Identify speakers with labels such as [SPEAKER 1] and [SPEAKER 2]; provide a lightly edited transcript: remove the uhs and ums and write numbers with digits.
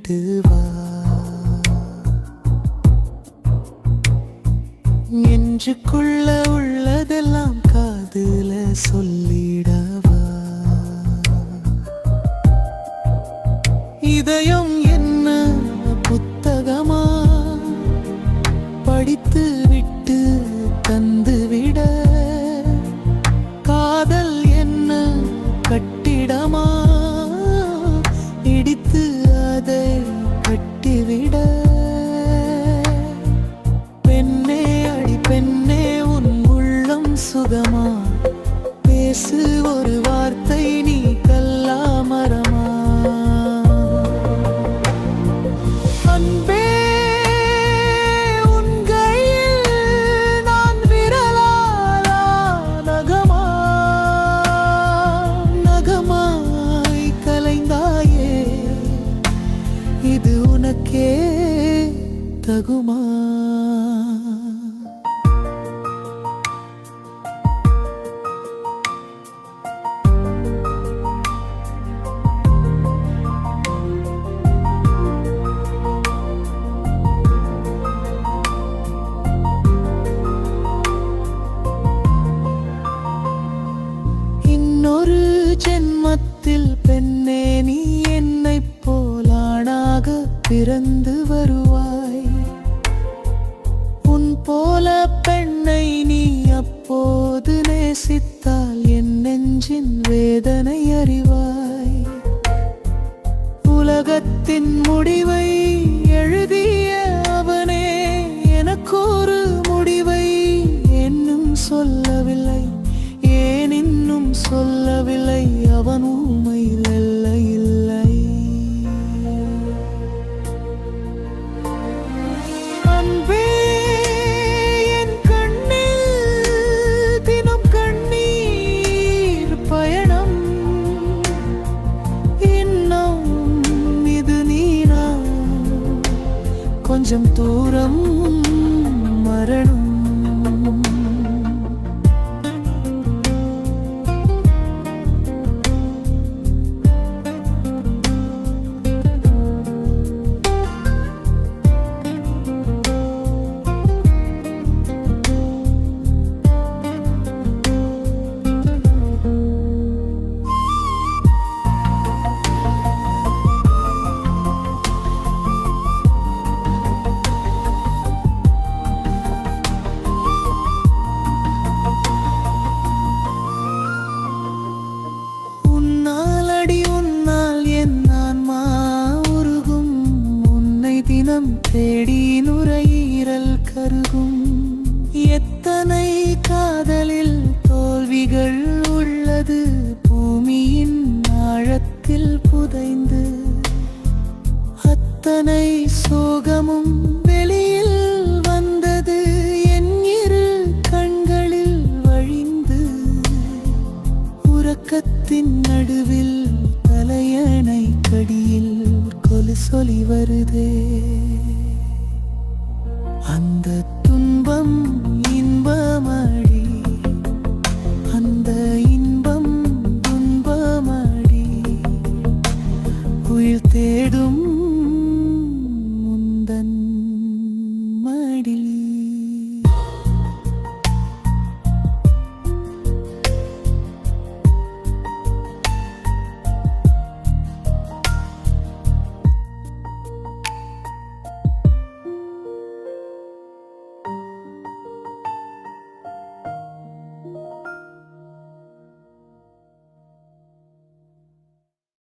[SPEAKER 1] விட்டு வா. நெஞ்சுக்குள்ள உள்ளதெல்லாம் காதுல சொல்லிடவா. இதயம் என்ன புத்தகமா, படித்து விட்டு தந்துவிட. காதல் என்ன கட்டிடமா, இடித்து அதை கட்டிவிட. பெண்ணே அடி பெண்ணே உன் உள்ளம் சுகமா, பேசு ஒரு வார்த்தை நீ கல்லாமரமா. அன்பே உன் கையில் நான் விரலாலா நகமா, நகமாய் கலைந்தாயே, இது உனக்கே தகுமா. இன்னொரு ஜென்மத்தில் பெண்ணே நீ என்னைப் போலானாக பிறந்து வருவாய். உன் போல பெண்ணை நீ அப்போது நேசித்தால் என் நெஞ்சின் வேதனை அறிவாய். உலகத்தின் முடிவை எழுதிய அவனே எனக்கொரு முடிவை இன்னும் சொல்லவில்லை. ஏன் இன்னும் சொல்லவில்லை? அவன் உண்மையில் இல்லை இல்லை. அன்பே என் கண்ணில் தினம் கண்ணீர் பயணம். இன்னும் இது நீரா, கொஞ்சம் தூரம் மரணம். தினம் தேடி நுரையீரல் கருகும். எத்தனை காதலில் தோல்விகள் உள்ளது, பூமியின் ஆழத்தில் புதைந்து. அத்தனை சோகமும் வெளியில் வந்தது, என் இரு கண்களில் வழிந்து. உறக்கத்தின் நடுவில் தலையணை கடியில் கொலுசொலி வருதே.